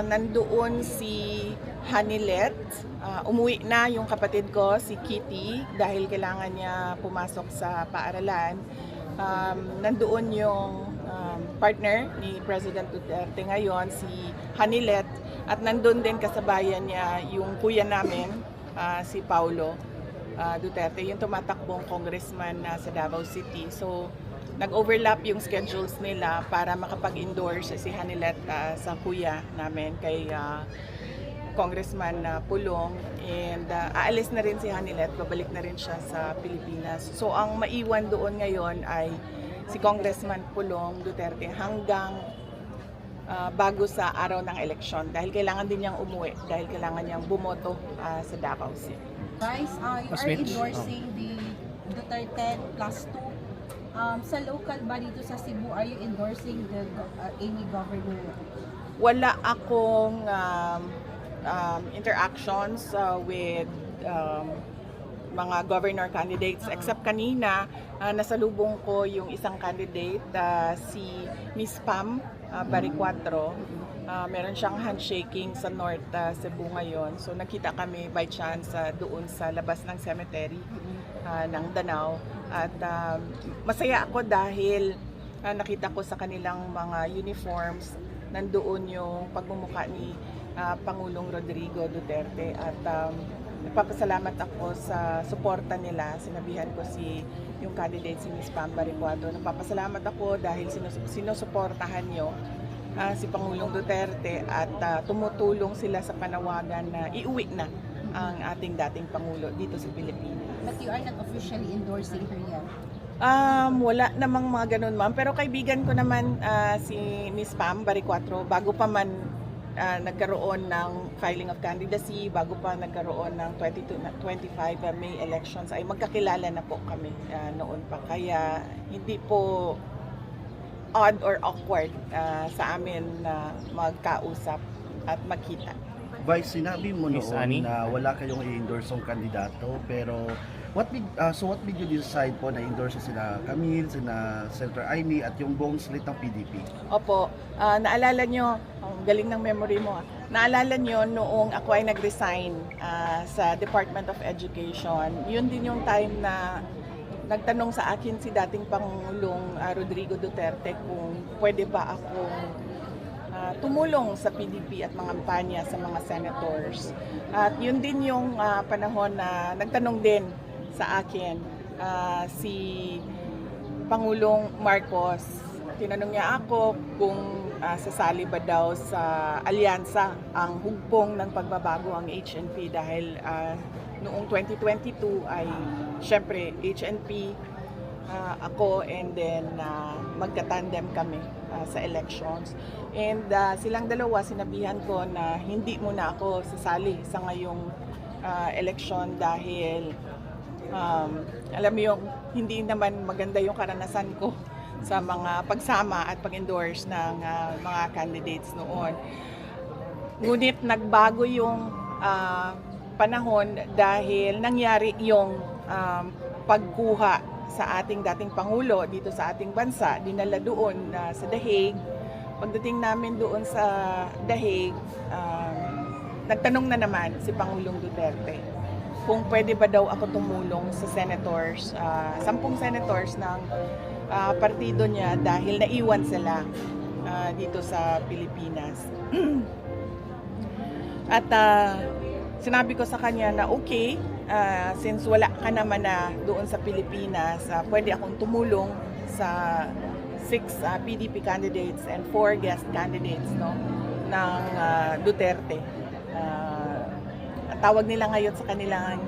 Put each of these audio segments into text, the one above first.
Nandoon si Hanilet. Umuwi na yung kapatid ko, si Kitty, dahil kailangan niya pumasok sa paaralan. Nandoon yung partner ni President Duterte ngayon, si Hanilet. At nandoon din kasabayan niya yung kuya namin, si Paulo Duterte, yung tumatakbong congressman sa Davao City. So, nag-overlap yung schedules nila para makapag-endorse si Hanilet sa kuya namin kay Congressman Pulong, and aalis na rin si Hanilet, babalik na rin siya sa Pilipinas. So ang maiwan doon ngayon ay si Congressman Pulong Duterte hanggang bago sa araw ng eleksyon, dahil kailangan din niyang umuwi, dahil kailangan niyang bumoto sa Davao City. Guys, you are endorsing the Duterte plus 2. Sa local ba dito sa Cebu, are you endorsing the any governor? Wala akong interactions with mga governor candidates, except kanina nasalubong ko yung isang candidate, si Miss Pam Baricuatro. Meron siyang handshaking sa North Cebu ngayon. So nakita kami by chance doon sa labas ng cemetery ng Danao. At masaya ako dahil nakita ko sa kanilang mga uniforms, nandoon yung pagmumukha ni Pangulong Rodrigo Duterte. At nagpapasalamat ako sa suporta nila. Sinabihan ko yung candidate, si Ms. Pam Baricuatro. Nagpapasalamat ako dahil sinusuportahan nyo si Pangulong Duterte at tumutulong sila sa panawagan na iuwi na ang ating dating Pangulo dito sa Pilipinas. But you are not officially endorsing her yet? Wala namang mga ganun, ma'am. Pero kaibigan ko naman si Ms. Pam Baricuatro, bago pa man nagkaroon ng filing of candidacy, bago pa nagkaroon ng 2025 May elections, ay magkakilala na po kami noon pa. Kaya hindi po odd or awkward sa amin na magkausap at magkita. Vice, sinabi mo Miss Annie? noon na wala kayong i-endorse ng kandidato, pero what made you decide po na endorse sila Camille, sina Senator Amy at yung buong slate ng PDP? Opo, naalala nyo, ang galing ng memory mo, naalala nyo noong ako ay nag-resign sa Department of Education, yun din yung time na nagtanong sa akin si dating Pangulong Rodrigo Duterte kung pwede ba akong tumulong sa PDP at mga kampanya sa mga senators. At yun din yung panahon na nagtanong din sa akin si Pangulong Marcos. Tinanong niya ako kung sasali ba daw sa alyansa ang hugpong ng pagbabago ang HNP, dahil noong 2022 ay syempre HNP, ako, and then magka-tandem kami sa elections. And silang dalawa, sinabihan ko na hindi muna ako sasali sa ngayong election dahil alam mo yung hindi naman maganda yung karanasan ko sa mga pagsama at pag-endorse ng mga candidates noon. Ngunit nagbago yung panahon dahil nangyari yung pagkuha sa ating dating Pangulo dito sa ating bansa, dinala doon sa The Hague. Pagdating namin doon sa The Hague, nagtanong na naman si Pangulong Duterte kung pwede ba daw ako tumulong sa senators, 10 senators ng partido niya, dahil naiwan sila dito sa Pilipinas. At sinabi ko sa kanya na okay, since wala ka naman na doon sa Pilipinas, pwede akong tumulong sa 6 PDP candidates and 4 guest candidates ng Duterte. Ang tawag nila ngayon sa kanilang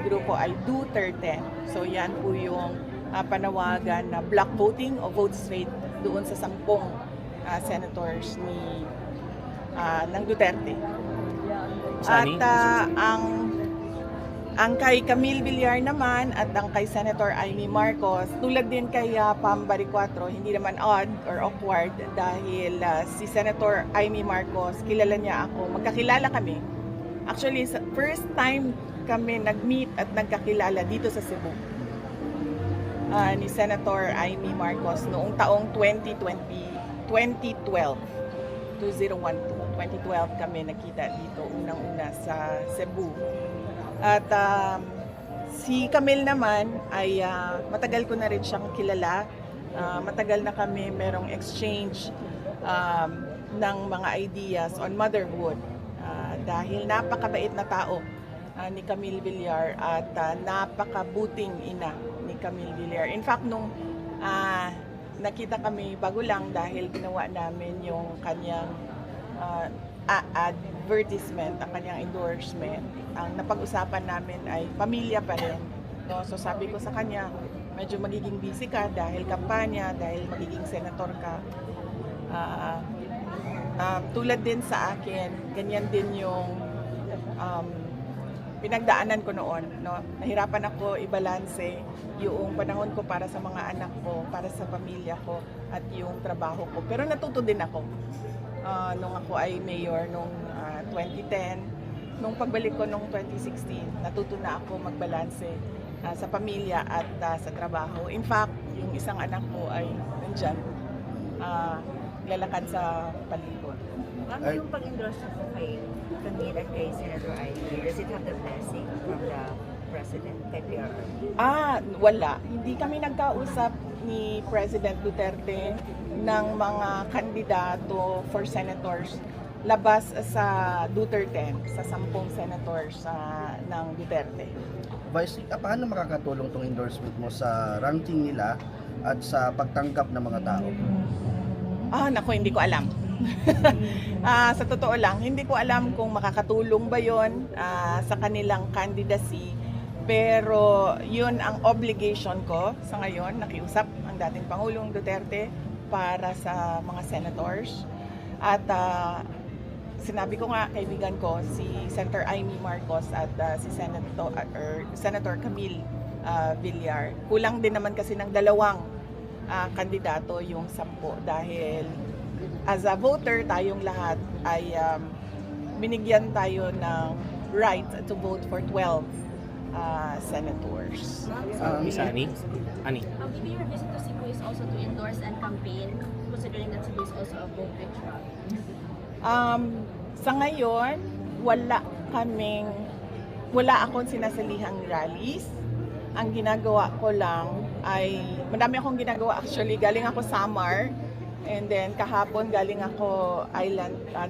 grupo ay Duterte. So yan po yung panawagan na block voting o vote straight doon sa 10 senators ng Duterte. At ang kay Camille Villar naman at ang kay Senator Amy Marcos, tulad din kay Pam Baricuatro, hindi naman odd or awkward dahil si Senator Amy Marcos, kilala niya ako, magkakilala kami. Actually, first time kami nag-meet at nagkakilala dito sa Cebu ni Senator Amy Marcos noong taong 2012, 2012. 2012 kami nakita dito unang-una sa Cebu. At si Camille naman ay matagal ko na rin siyang kilala. Matagal na kami merong exchange ng mga ideas on motherhood. Dahil napakabait na tao ni Camille Villar at napakabuting ina ni Camille Villar. In fact, nung nakita kami bago lang dahil ginawa namin yung kanyang advertisement, ang kanyang endorsement, ang napag-usapan namin ay pamilya pa rin. No? So sabi ko sa kanya, medyo magiging busy ka dahil kampanya, dahil magiging senator ka. Tulad din sa akin, ganyan din yung pinagdaanan ko noon. No? Nahirapan ako ibalanse yung panahon ko para sa mga anak ko, para sa pamilya ko, at yung trabaho ko. Pero natuto din ako nung ako ay mayor nung 2010. Nung pagbalik ko nung 2016, natuto na ako magbalanse sa pamilya at sa trabaho. In fact, yung isang anak ko ay nandyan, lalakad sa palibot. Yung pag-endorse mo kay Camille at kay Senator Ivy, does it have the blessing from the President, kay PRR? Wala. Hindi kami nagkausap ni President Duterte ng mga kandidato for senators labas sa Duterte, sa 10 senators ng Duterte. Vice, paano makakatulong tong endorsement mo sa ranking nila at sa pagtanggap ng mga tao? Naku, hindi ko alam. Sa totoo lang, hindi ko alam kung makakatulong ba yon sa kanilang candidacy. Pero yun ang obligation ko sa ngayon, nakiusap ang dating Pangulong Duterte para sa mga senators. At sinabi ko nga, kaibigan ko, si Senator Amy Marcos at si Senator Camille Villar. Kulang din naman kasi ng 2 kandidato yung 10 dahil as a voter, tayong lahat ay binigyan tayo ng right to vote for 12 senators. Miss Annie? Maybe your visit to Cebu is also to endorse and campaign, considering that Cebu is also a vote rich province. Sa ngayon, wala akong sinasalihang rallies. Ang ginagawa ko lang ay, madami akong ginagawa actually. Galing ako Samar, and then kahapon galing ako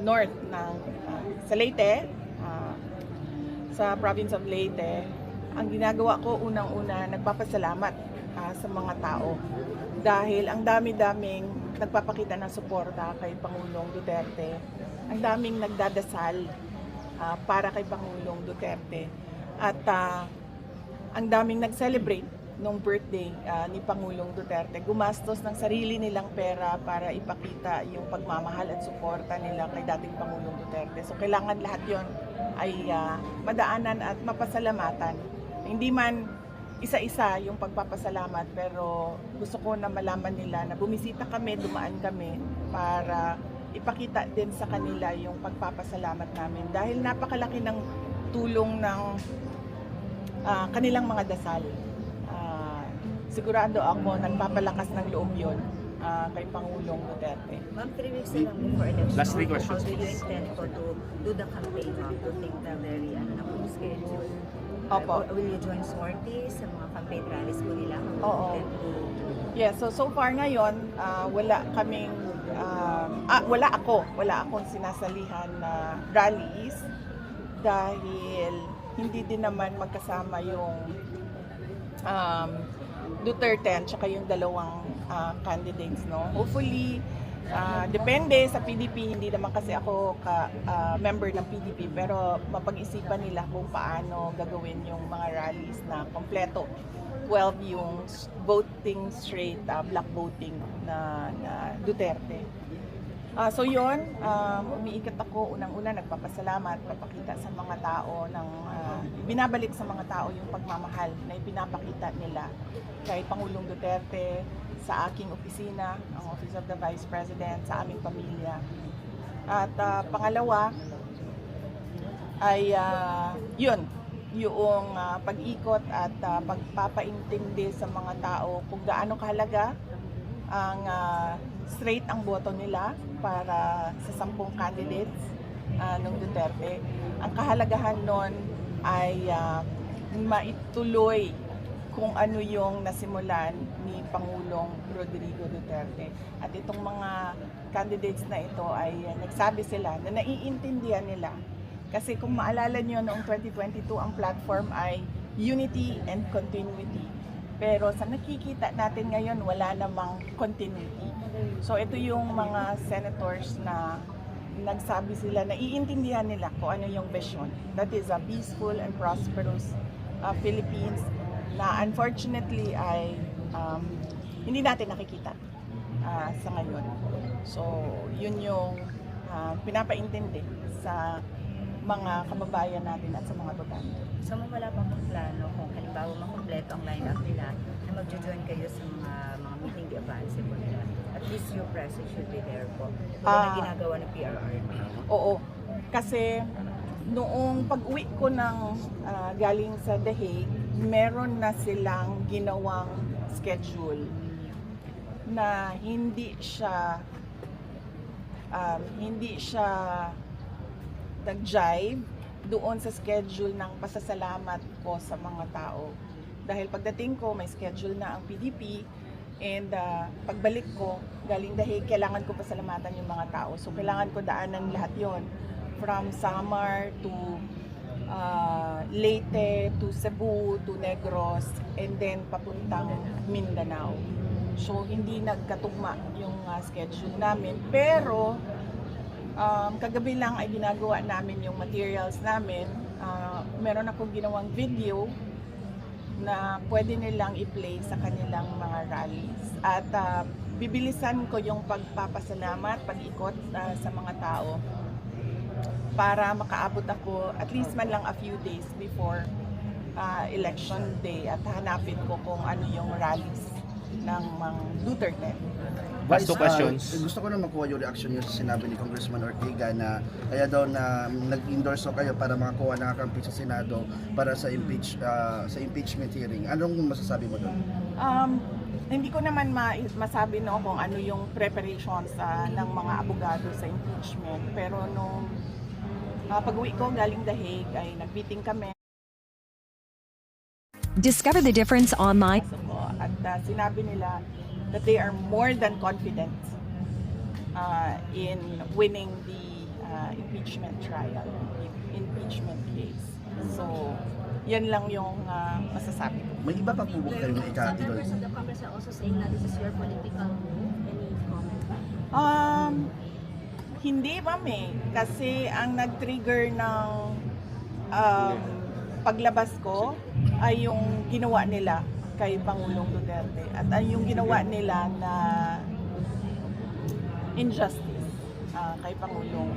north ng sa Leyte, sa province of Leyte. Ang ginagawa ko unang-una, nagpapasalamat sa mga tao. Dahil ang dami-daming nagpapakita ng suporta kay Pangulong Duterte. Ang daming nagdadasal para kay Pangulong Duterte. At ang daming nag-celebrate nung birthday ni Pangulong Duterte. Gumastos ng sarili nilang pera para ipakita yung pagmamahal at suporta nila kay dating Pangulong Duterte. So kailangan lahat yon ay madaanan at mapasalamatan. Hindi man isa-isa yung pagpapasalamat, pero gusto ko na malaman nila na bumisita kami, dumaan kami para ipakita din sa kanila yung pagpapasalamat namin dahil napakalaki ng tulong ng kanilang mga dasal. Sigurado ako nagpapalakas ng loob yun kay Pangulong Duterte. Ma'am, 3 weeks na lang before election. Last 3 questions. How do you intend po to do the campaign, ma'am, to take the very schedule? Opo. Will you join sorties sa mga campaign rallies po nila? Oo. Yeah, so far ngayon, wala akong sinasalihan na rallies dahil hindi din naman magkasama yung Duterte at saka yung 2 candidates, no. Hopefully depende sa PDP, hindi naman kasi ako member ng PDP, pero mapag-isipan nila kung paano gagawin yung mga rallies na kompleto. 12 yung voting straight, black voting na Duterte. So yun, umiikot ako, unang-una nagpapasalamat, papakita sa mga tao, binabalik sa mga tao yung pagmamahal na ipinapakita nila kay Pangulong Duterte, sa aking opisina, ang Office of the Vice President, sa aming pamilya. At pangalawa ay yun, yung pag-ikot at pagpapaintindi sa mga tao kung gaano kahalaga ang straight ang boto nila para sa 10 candidates ng Duterte. Ang kahalagahan nun ay maituloy kung ano yung nasimulan ni Pangulong Rodrigo Duterte. At itong mga candidates na ito ay nagsabi sila na naiintindihan nila. Kasi kung maalala nyo, noong 2022, ang platform ay unity and continuity. Pero sa nakikita natin ngayon, wala namang continuity. So ito yung mga senators na nagsabi sila, naiintindihan nila kung ano yung vision. That is a peaceful and prosperous Philippines na unfortunately ay hindi natin nakikita sa ngayon. So yun yung pinapaintindi sa mga kababayan natin at sa mga botante. So wala pa pong plano kung halimbawa makompleto ang lineup nila na mag-join kayo sa mga meeting di advance po nila. At least your presence should be there po. Kung na ginagawa ng PRR. Oo. Kasi noong pag-uwi ko ng galing sa The Hague, meron na silang ginawang schedule na hindi siya nag-jive doon sa schedule ng pasasalamat ko sa mga tao. Dahil pagdating ko, may schedule na ang PDP and pagbalik ko, galing dahil kailangan ko pasalamatan yung mga tao. So kailangan ko daanan lahat yon from Samar to Leyte to Cebu to Negros and then papuntang Mindanao. So hindi nagkatugma yung schedule namin. Pero kagabi lang ay ginagawa namin yung materials namin. Meron akong ginawang video na pwede nilang i-play sa kanilang mga rallies. At bibilisan ko yung pagpapasalamat, pag-ikot sa mga tao para makaabot ako at least man lang a few days before election day at hanapin ko kung ano yung rallies ng mga Duterte. Last two questions. Gusto ko na makuha yung reaction niyo sa sinabi ni Congressman Ortega na kaya daw na nag-endorse kayo para makakuha ng kakampi sa Senado para sa impeachment hearing. Anong masasabi mo doon? Hindi ko naman masabi no kung ano yung preparations ng mga abogado sa impeachment. Pero nung pag-uwi ko galing The Hague ay nag-meeting kami. Discover the difference online. At sinabi nila that they are more than confident in winning the impeachment trial, impeachment case. So, yan lang yung masasabi ko. May iba pa po ba kayo na ika-idol? Members of the Congress are also saying that this is your political move. Any comment? Hindi ba kasi ang nag-trigger ng paglabas ko ay yung ginawa nila kay Pangulong Duterte at yung ginawa nila na injustice kay Pangulong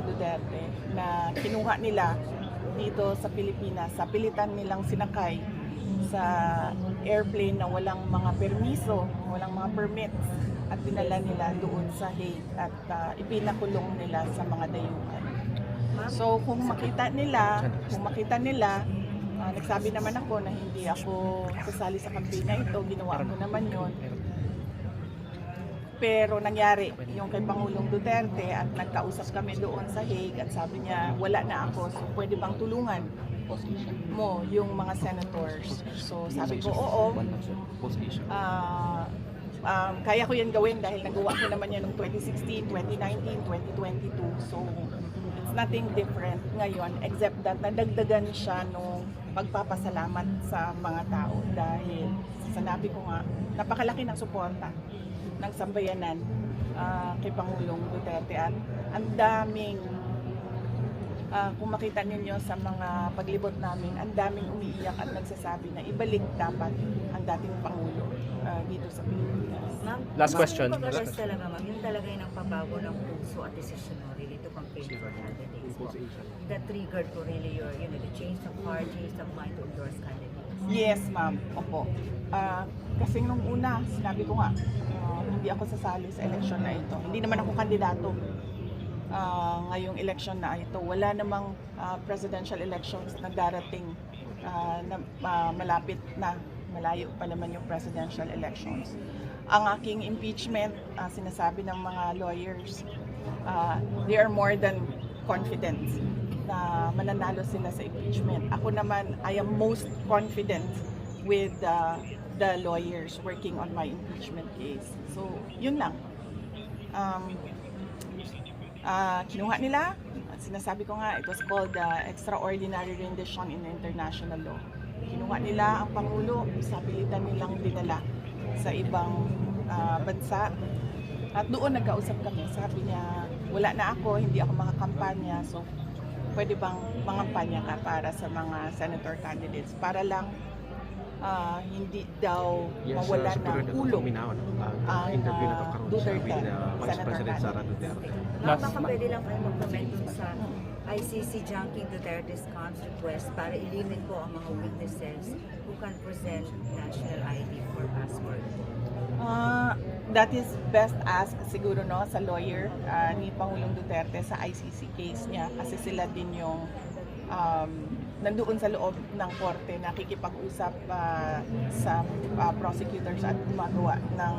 Duterte na kinuha nila dito sa Pilipinas sa pilitan nilang sinakay sa airplane na walang mga permiso, walang mga permits at dinala nila doon sa Hague at ipinakulong nila sa mga dayuhan. So kung makita nila, nagsabi naman ako na hindi ako sasali sa campaign na ito, ginawa ko naman yon. Pero nangyari yung kay Pangulong Duterte at nagkausap kami doon sa Hague at sabi niya wala na ako, so pwede bang tulungan mo yung mga senators? So sabi ko oo, kaya ko yan gawin dahil nagawa ko naman yan noong 2016, 2019, 2022. So it's nothing different ngayon except that nadagdagan siya nung pagpapasalamat sa mga tao dahil sinabi ko nga napakalaki ng suporta ng sambayanan kay Pangulong Duterte at ang daming kung makita ninyo sa mga paglibot namin, ang daming umiiyak at nagsasabi na ibalik dapat ang dating Pangulo dito sa Pilipinas. Ma'am, Last question. Yung pag-address talaga, ma'am, yung talaga yung nagpabago ng puso at decision mo really to campaign for candidates po. That triggered po really your, the change of heart, change of mind to endorse candidates. Yes, ma'am. Opo. Kasi nung una, sinabi ko nga, hindi ako sasali sa election na ito. Hindi naman ako kandidato ngayong election na ito. Wala namang presidential elections na darating na malapit na. Malayo pa naman yung presidential elections. Ang aking impeachment, sinasabi ng mga lawyers, they are more than confident na mananalo sila sa impeachment. Ako naman, I am most confident with the lawyers working on my impeachment case. So, yun lang. Kinuha nila, sinasabi ko nga, it was called extraordinary rendition in international law. Kinuha nila ang Pangulo, sa pilitan nilang dinala sa ibang bansa. At doon nagkausap kami, sabi niya, wala na ako, hindi ako makakampanya, so pwede bang mangampanya ka para sa mga senator candidates para lang hindi daw mawala ng ulo ang interview na kakaroon siya Duterte, with Vice Senator President Sara candidate. Duterte. Baka pwede lang kayo mag-comment dun sa ICC junking Duterte's comms request para ilimit po ang mga witnesses who can present national ID or passport. That is best asked siguro no sa lawyer ni Pangulong Duterte sa ICC case niya kasi sila din yung nandoon sa loob ng korte nakikipag-usap sa prosecutors at gumagawa ng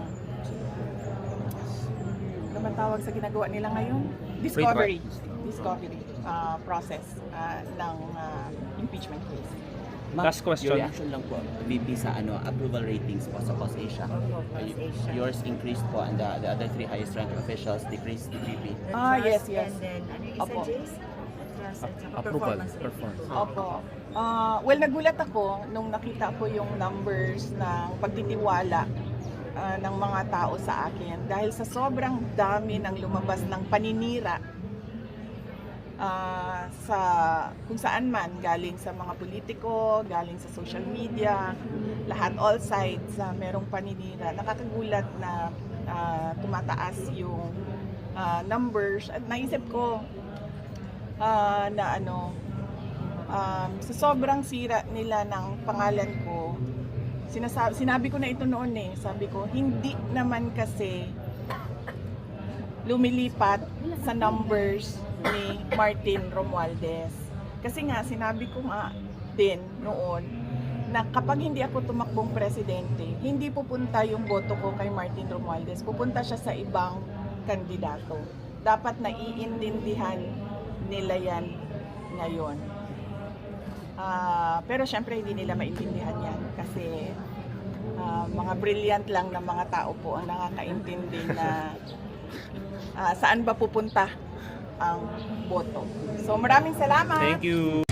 ano man tawag sa ginagawa nila ngayon? Discovery process ng impeachment case. Last question. Your reaction lang po, VP, sa approval ratings po sa COSASIA. Opo, COSASIA. Yours increased po and the other three highest ranked officials decreased to VP. The Yes, trust yes. And then, ano yung isa, Opo. Jace? Trust at saka Approval. performance rating. Opo. Well, nagulat ako nung nakita ko yung numbers ng pagtitiwala ng mga tao sa akin dahil sa sobrang dami ng lumabas ng paninira sa kung saan man, galing sa mga politiko, galing sa social media, lahat, all sides, merong paninira. Nakakagulat na tumataas yung numbers at naisip ko na sa sobrang sira nila ng pangalan ko, sinabi ko na ito noon sabi ko, hindi naman kasi lumilipat sa numbers ni Martin Romualdez. Kasi nga, sinabi ko nga din noon na kapag hindi ako tumakbong presidente, hindi pupunta yung boto ko kay Martin Romualdez, pupunta siya sa ibang kandidato. Dapat naiintindihan nila yan ngayon. Pero syempre hindi nila maintindihan yan kasi mga brilliant lang na mga tao po ang nakakaintindi na saan ba pupunta ang boto. So maraming salamat. Thank you.